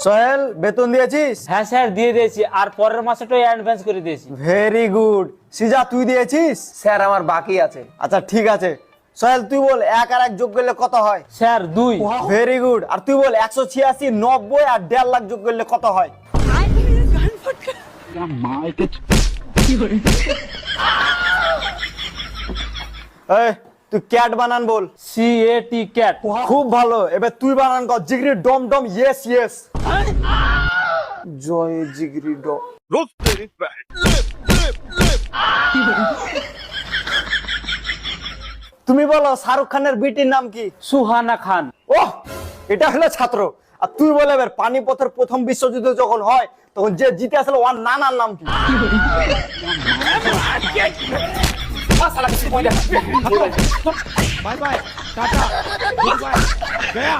সোহেল বেতন দিয়েছিস? হ্যাঁ স্যার দিয়ে দিয়েছি, আর পরের মাসেটাই অ্যাডভান্স করে দিয়েছি। Very good. সিজা তুই দিয়েছিস? স্যার আমার বাকি আছে। আচ্ছা ঠিক আছে। সোহেল তুই বল 1 আর 1 যোগ করলে কত হয়? স্যার 2। Very good. আর তুই বল 186, 90 আর 1.5 লাখ যোগ করলে কত হয়? এই তুই ক্যাট বানান বল। CAT cat. খুব ভালো। এবার তুই বানান কর জিগরি ডম ডম ইয়েস ইয়েস। জয় জিগরি ডম। তুমি বলো শাহরুখ খানের বিটির নাম কি? সুহানা খান। ওহ, এটা হলো ছাত্র। আর তুই বলে এবার পানিপথের প্রথম বিশ্বযুদ্ধ যখন হয় তখন যে জিতে আসলে ওর নানার নাম কি? Bye bye tata goodbye गया